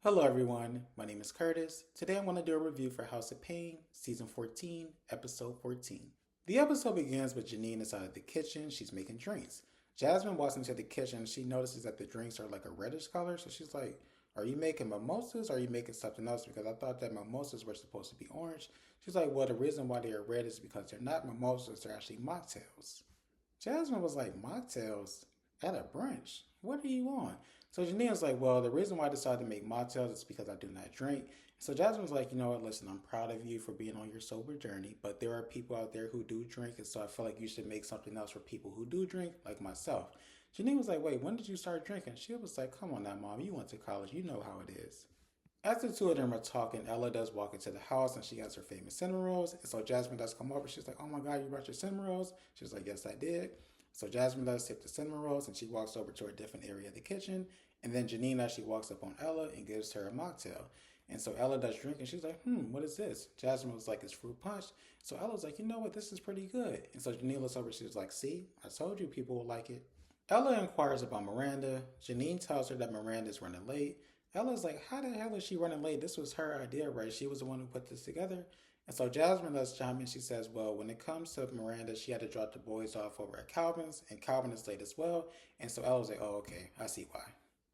Hello everyone, my name is Curtis. Today I'm going to do a review for House of Payne, Season 14, Episode 14. The episode begins with Janine inside of the kitchen. She's making drinks. Jasmine walks into the kitchen. She notices that the drinks are like a reddish color. So she's like, are you making mimosas or are you making something else? Because I thought that mimosas were supposed to be orange. She's like, well, the reason why they are red is because they're not mimosas, they're actually mocktails. Jasmine was like, mocktails at a brunch? What are you on? So Janine was like, well, the reason why I decided to make mocktails is because I do not drink. So Jasmine was like, you know what, listen, I'm proud of you for being on your sober journey, but there are people out there who do drink, and so I feel like you should make something else for people who do drink, like myself. Janine was like, wait, when did you start drinking? She was like, come on now, mom, you went to college, you know how it is. As the two of them are talking, Ella does walk into the house and she has her famous cinnamon rolls. And so Jasmine does come over. She's like, oh my God, you brought your cinnamon rolls? She's like, yes, I did. So Jasmine does sip the cinnamon rolls and she walks over to a different area of the kitchen. And then Janine actually walks up on Ella and gives her a mocktail. And so Ella does drink and she's like, what is this? Jasmine was like, it's fruit punch. So Ella's like, you know what? This is pretty good. And so Janine looks over. She's like, see, I told you people will like it. Ella inquires about Miranda. Janine tells her that Miranda's running late. Ella's like, how the hell is she running late? This was her idea, right? She was the one who put this together. And so Jasmine does chime in. She says, well, when it comes to Miranda, she had to drop the boys off over at Calvin's, and Calvin is late as well. And so Ella's like, oh, okay, I see why.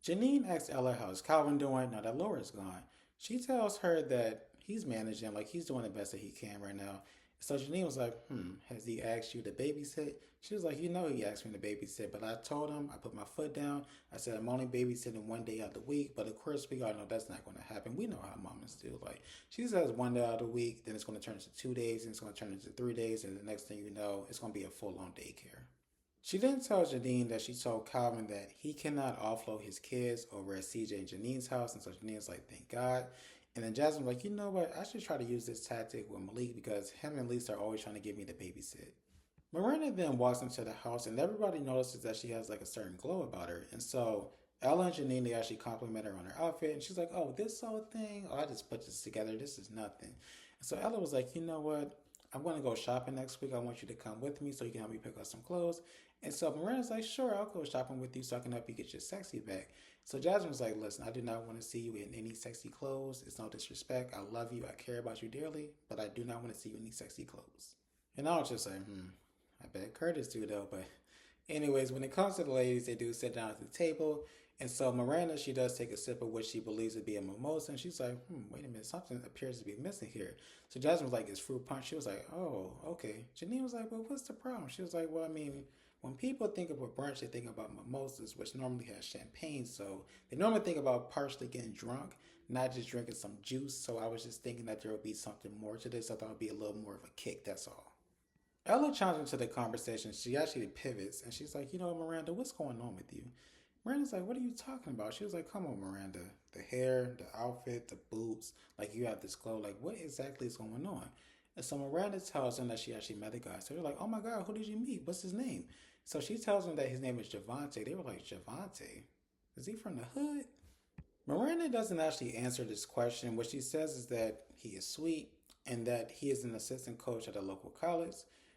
Janine asks Ella how's Calvin doing now that Laura's gone. She tells her that he's managing, like he's doing the best that he can right now. So Janine was like, has he asked you to babysit? She was like, you know he asked me to babysit, but I told him, I put my foot down. I said, I'm only babysitting one day out of the week, but of course we all know that's not going to happen. We know how mamas do. Like, she says one day out of the week, then it's going to turn into 2 days, and it's going to turn into 3 days, and the next thing you know, it's going to be a full-on daycare. She then tells Janine that she told Calvin that he cannot offload his kids over at CJ and Janine's house. And so Janine's like, thank God. And then Jasmine's like, you know what? I should try to use this tactic with Malik because him and Lisa are always trying to get me to babysit. Miranda then walks into the house and everybody notices that she has like a certain glow about her. And so Ella and Janine, they actually compliment her on her outfit. And she's like, oh, this whole thing? Oh, I just put this together. This is nothing. And so Ella was like, you know what? I'm going to go shopping next week. I want you to come with me so you can help me pick up some clothes. And so Miranda's like, sure, I'll go shopping with you so I can help you get your sexy back. So Jasmine was like, listen, I do not want to see you in any sexy clothes. It's no disrespect. I love you. I care about you dearly, but I do not want to see you in any sexy clothes. And I was just like, I bet Curtis do though. But anyways, when it comes to the ladies, they do sit down at the table. And so Miranda, she does take a sip of what she believes to be a mimosa. And she's like, wait a minute, something appears to be missing here. So Jasmine was like, it's fruit punch. She was like, oh, okay. Janine was like, well, what's the problem? She was like, well, I mean, when people think of a brunch, they think about mimosas, which normally has champagne. So they normally think about partially getting drunk, not just drinking some juice. So I was just thinking that there would be something more to this. I thought it would be a little more of a kick, that's all. Ella chimes into the conversation. She actually pivots and she's like, you know, Miranda, what's going on with you? Miranda's like, what are you talking about? She was like, come on, Miranda. The hair, the outfit, the boots, like you have this glow. Like, what exactly is going on? And so Miranda tells them that she actually met the guy. So they're like, oh my God, who did you meet? What's his name? So she tells them that his name is Javante. They were like, Javante? Is he from the hood? Miranda doesn't actually answer this question. What she says is that he is sweet and that he is an assistant coach at a local college.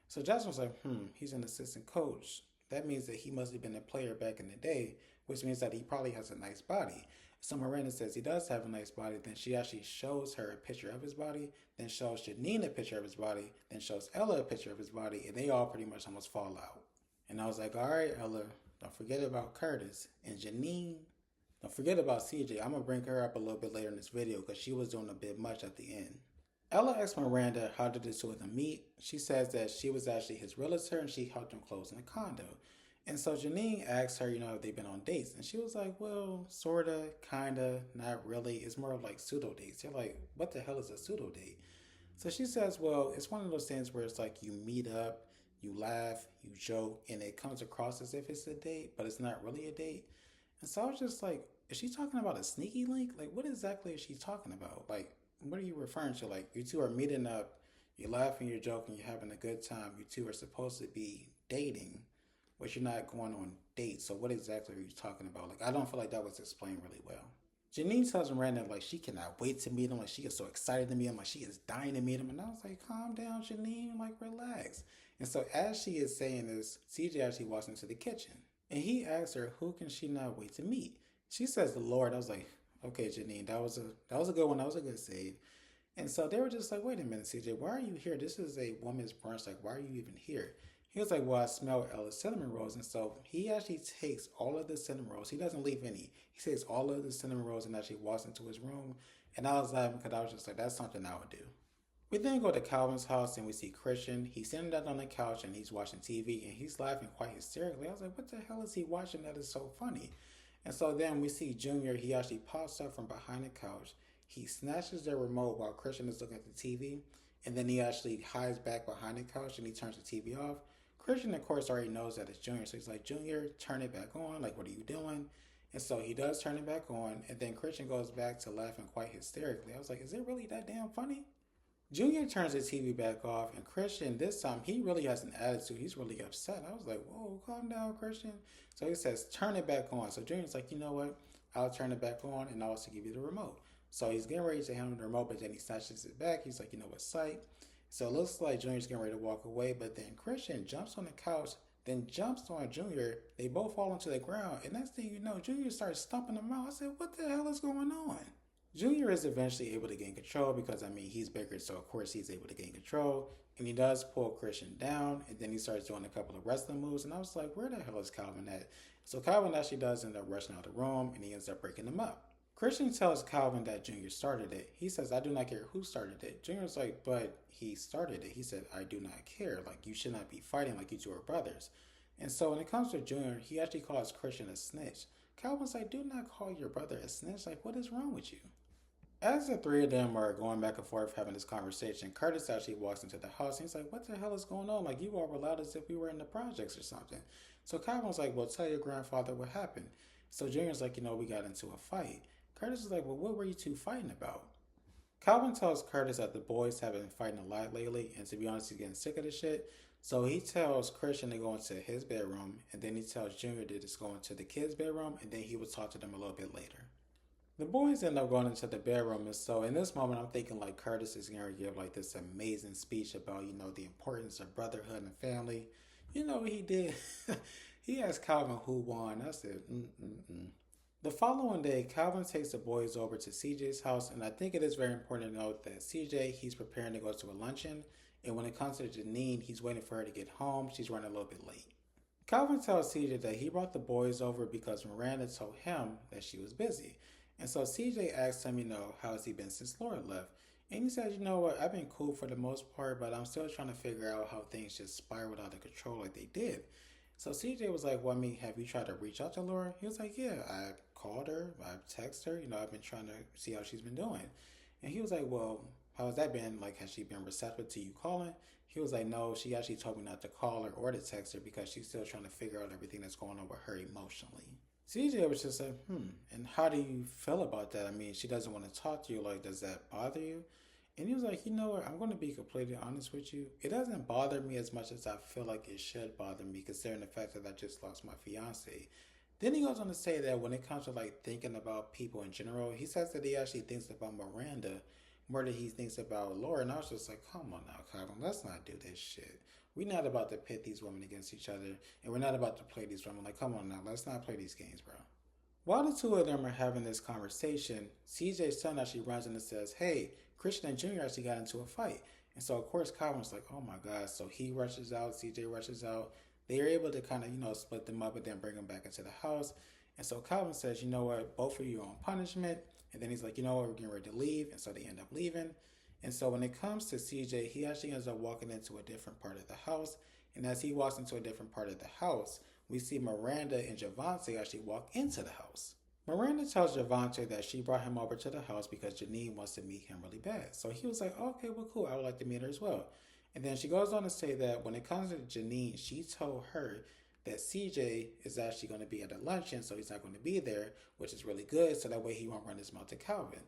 So Jasmine was like, he's an assistant coach. That means that he must have been a player back in the day, which means that he probably has a nice body. So Miranda says he does have a nice body. Then she actually shows her a picture of his body, then shows Janine a picture of his body, then shows Ella a picture of his body, and they all pretty much almost fall out. And I was like, all right, Ella, don't forget about Curtis. And Janine, don't forget about CJ. I'm going to bring her up a little bit later in this video because she was doing a bit much at the end. Ella asks Miranda how did the two of them meet. She says that she was actually his realtor and she helped him close in a condo. And so Janine asks her, you know, if they've been on dates. And she was like, well, sorta, kinda, not really. It's more of like pseudo dates. They're like, what the hell is a pseudo date? So she says, well, it's one of those things where it's like you meet up, you laugh, you joke, and it comes across as if it's a date, but it's not really a date. And so I was just like, is she talking about a sneaky link? Like, what exactly is she talking about? Like, what are you referring to? Like, you two are meeting up, you're laughing, you're joking, you're having a good time. You two are supposed to be dating, but you're not going on dates. So what exactly are you talking about? Like, I don't feel like that was explained really well. Janine tells Miranda like she cannot wait to meet him, like she is so excited to meet him, like she is dying to meet him. And I was like, calm down, Janine, like relax. And so as she is saying this, CJ actually walks into the kitchen and he asks her, who can she not wait to meet? She says the Lord. I was like, Okay, Janine, that was a good one. That was a good save. And so they were just like, wait a minute, CJ, why are you here? This is a woman's brunch. Like, why are you even here? He was like, well, I smell Ella's cinnamon rolls. And so he actually takes all of the cinnamon rolls. He doesn't leave any. He takes all of the cinnamon rolls and actually walks into his room. And I was laughing because I was just like, that's something I would do. We then go to Calvin's house and we see Christian. He's sitting down on the couch and he's watching TV and he's laughing quite hysterically. I was like, what the hell is he watching that is so funny? And so then we see Junior. He actually pops up from behind the couch. He snatches the remote while Christian is looking at the TV. And then he actually hides back behind the couch and he turns the TV off. Christian, of course, already knows that it's Junior. So he's like, Junior, turn it back on. Like, what are you doing? And so he does turn it back on. And then Christian goes back to laughing quite hysterically. I was like, is it really that damn funny? Junior turns the TV back off, and Christian, this time, he really has an attitude. He's really upset. I was like, whoa, calm down, Christian. So he says, turn it back on. So Junior's like, you know what? I'll turn it back on, and I'll also give you the remote. So he's getting ready to hand him the remote, but then he snatches it back. He's like, you know what, sight. So it looks like Junior's getting ready to walk away, but then Christian jumps on the couch, then jumps on Junior. They both fall into the ground, and next thing you know, Junior starts stomping them out. I said, what the hell is going on? Junior is eventually able to gain control because, I mean, he's bigger, so of course he's able to gain control. And he does pull Christian down, and then he starts doing a couple of wrestling moves. And I was like, where the hell is Calvin at? So Calvin actually does end up rushing out of the room, and he ends up breaking them up. Christian tells Calvin that Junior started it. He says, I do not care who started it. Junior's like, but he started it. He said, I do not care. Like, you should not be fighting like you two are brothers. And so when it comes to Junior, he actually calls Christian a snitch. Calvin's like, do not call your brother a snitch. Like, what is wrong with you? As the three of them are going back and forth having this conversation, Curtis actually walks into the house and he's like, what the hell is going on? Like, you all were loud as if we were in the projects or something. So Calvin's like, well, tell your grandfather what happened. So Junior's like, we got into a fight. Curtis is like, well, what were you two fighting about? Calvin tells Curtis that the boys have been fighting a lot lately, and to be honest, he's getting sick of the shit. So he tells Christian to go into his bedroom, and then he tells Junior to just go into the kids' bedroom, and then he will talk to them a little bit later. The boys end up going into the bedroom, and so in this moment, I'm thinking like Curtis is going to give like this amazing speech about, the importance of brotherhood and family. You know what he did? He asked Calvin who won. I said, The following day, Calvin takes the boys over to CJ's house, and I think it is very important to note that CJ, he's preparing to go to a luncheon, and when it comes to Janine, he's waiting for her to get home. She's running a little bit late. Calvin tells CJ that he brought the boys over because Miranda told him that she was busy. And so CJ asked him, how has he been since Laura left? And he said, you know what, I've been cool for the most part, but I'm still trying to figure out how things just spiraled out of control like they did. So CJ was like, well, I mean, have you tried to reach out to Laura? He was like, yeah, I called her, I texted her, I've been trying to see how she's been doing. And he was like, well, how has that been? Like, has she been receptive to you calling? He was like, no, she actually told me not to call her or to text her because she's still trying to figure out everything that's going on with her emotionally. CJ was just like, and how do you feel about that? I mean, she doesn't want to talk to you. Like, does that bother you? And he was like, you know what? I'm going to be completely honest with you. It doesn't bother me as much as I feel like it should bother me, considering the fact that I just lost my fiance. Then he goes on to say that when it comes to like thinking about people in general, he says that he actually thinks about Miranda more than he thinks about Laura. And I was just like, come on now, Calvin, let's not do this shit. We're not about to pit these women against each other, and we're not about to play these women. Like, come on now, let's not play these games, bro. While the two of them are having this conversation, CJ's son actually runs in and says, hey, Christian and Junior actually got into a fight. And so, of course, Calvin's like, oh my God. So he rushes out, CJ rushes out. They are able to kind of, split them up and then bring them back into the house. And so Calvin says, you know what, both of you are on punishment. And then he's like, you know what, we're getting ready to leave. And so they end up leaving. And so when it comes to CJ, he actually ends up walking into a different part of the house. And as he walks into a different part of the house, we see Miranda and Javante actually walk into the house. Miranda tells Javante that she brought him over to the house because Janine wants to meet him really bad. So he was like, okay, well, cool. I would like to meet her as well. And then she goes on to say that when it comes to Janine, she told her that CJ is actually going to be at a luncheon, so he's not going to be there, which is really good. So that way he won't run his mouth to Calvin.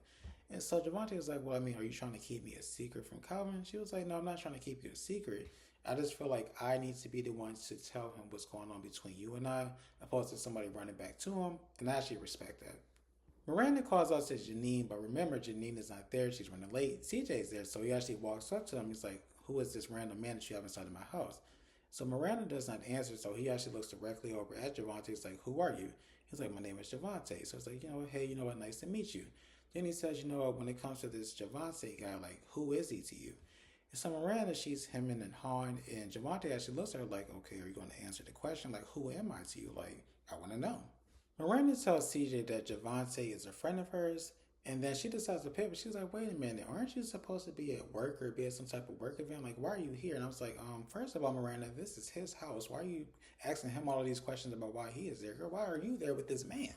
And so Javante was like, well, I mean, are you trying to keep me a secret from Calvin? She was like, no, I'm not trying to keep you a secret. I just feel like I need to be the one to tell him what's going on between you and I, opposed to somebody running back to him, and I actually respect that. Miranda calls out to Janine, but remember, Janine is not there. She's running late. CJ's there, so he actually walks up to him. He's like, who is this random man that you have inside of my house? So Miranda does not answer, so he actually looks directly over at Javante. He's like, who are you? He's like, my name is Javante. So it's like, hey, nice to meet you. Then he says, when it comes to this Javante guy, like, who is he to you? And so Miranda, she's hemming and hawing, and Javante actually looks at her like, okay, are you going to answer the question? Like, who am I to you? Like, I want to know. Miranda tells CJ that Javante is a friend of hers, and then she decides to pivot. She's like, wait a minute, aren't you supposed to be at work or be at some type of work event? Like, why are you here? And I was like, first of all, Miranda, this is his house. Why are you asking him all of these questions about why he is there? Girl, why are you there with this man?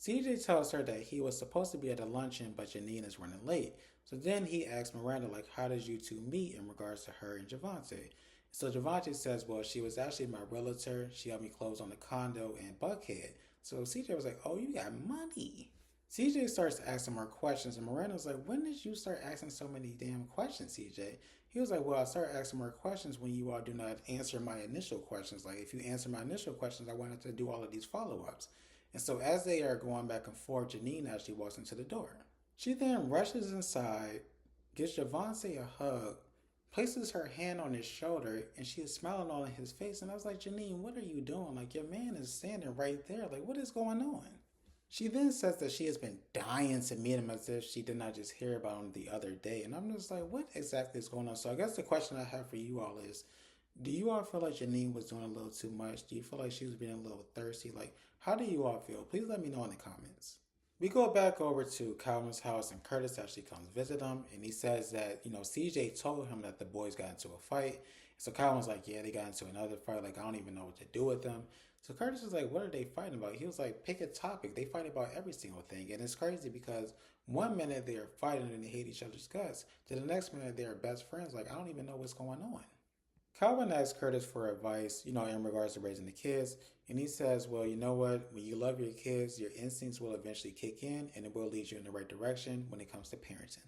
CJ tells her that he was supposed to be at a luncheon, but Janine is running late. So then he asks Miranda, like, how did you two meet in regards to her and Javante? So Javante says, well, she was actually my realtor. She helped me close on the condo in Buckhead. So CJ was like, oh, you got money. CJ starts asking more questions, and Miranda's like, when did you start asking so many damn questions, CJ? He was like, well, I started asking more questions when you all do not answer my initial questions. Like, if you answer my initial questions, I wanted to do all of these follow-ups. And so as they are going back and forth, Janine actually walks into the door. She then rushes inside, gives Javante a hug, places her hand on his shoulder, and she is smiling all in his face. And I was like, Janine, what are you doing? Like, your man is standing right there. Like, what is going on? She then says that she has been dying to meet him, as if she did not just hear about him the other day. And I'm just like, what exactly is going on? So I guess the question I have for you all is, do you all feel like Janine was doing a little too much? Do you feel like she was being a little thirsty? Like, how do you all feel? Please let me know in the comments. We go back over to Calvin's house, and Curtis actually comes visit him, and he says that, CJ told him that the boys got into a fight. So Calvin's like, yeah, they got into another fight. Like, I don't even know what to do with them. So Curtis is like, what are they fighting about? He was like, pick a topic. They fight about every single thing. And it's crazy because one minute they're fighting and they hate each other's guts. To the next minute they're best friends. Like, I don't even know what's going on. Calvin asks Curtis for advice, in regards to raising the kids. And he says, well, you know what? When you love your kids, your instincts will eventually kick in and it will lead you in the right direction when it comes to parenting.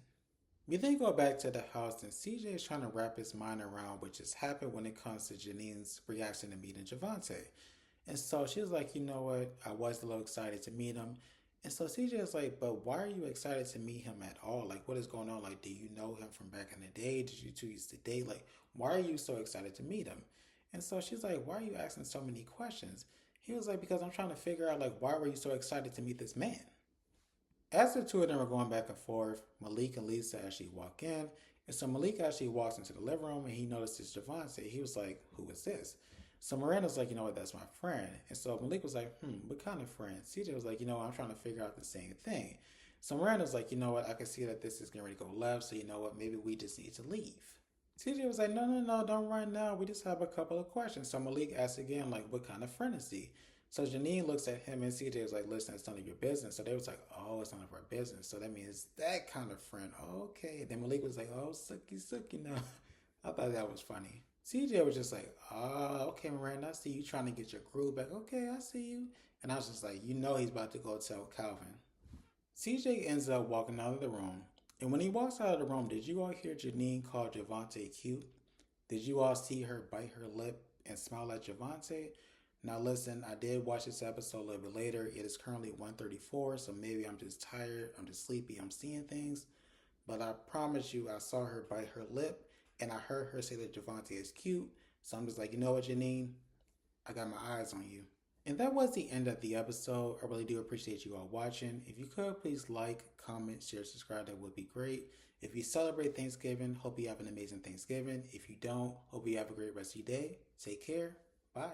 We then go back to the house, and CJ is trying to wrap his mind around what just happened when it comes to Janine's reaction to meeting Javante. And so she was like, you know what? I was a little excited to meet him. And so CJ is like, but why are you excited to meet him at all? Like, what is going on? Like, do you know him from back in the day? Did you two used to date? Like, why are you so excited to meet him? And so she's like, why are you asking so many questions? He was like, because I'm trying to figure out, like, why were you so excited to meet this man? As the two of them are going back and forth, Malik and Lisa actually walk in. And so Malik actually walks into the living room, and he notices Javante. He was like, who is this? So Miranda's like, you know what, that's my friend. And so Malik was like, what kind of friend? CJ was like, I'm trying to figure out the same thing. So Miranda's like, you know what, I can see that this is getting ready to go left, so you know what, maybe we just need to leave. CJ was like, no, don't run now. We just have a couple of questions. So Malik asked again, like, what kind of friend is he? So Janine looks at him, and CJ was like, listen, it's none of your business. So they was like, oh, it's none of our business. So that means that kind of friend. Okay. And then Malik was like, oh, sucky, no. I thought that was funny. CJ was just like, oh, okay, Miranda, I see you trying to get your groove back. Okay, I see you. And I was just like, he's about to go tell Calvin. CJ ends up walking out of the room. And when he walks out of the room, did you all hear Janine call Javante cute? Did you all see her bite her lip and smile at Javante? Now listen, I did watch this episode a little bit later. It is currently 1:34, so maybe I'm just tired, I'm just sleepy, I'm seeing things. But I promise you, I saw her bite her lip, and I heard her say that Javante is cute. So I'm just like, you know what, Janine? I got my eyes on you. And that was the end of the episode. I really do appreciate you all watching. If you could, please like, comment, share, subscribe. That would be great. If you celebrate Thanksgiving, hope you have an amazing Thanksgiving. If you don't, hope you have a great rest of your day. Take care. Bye.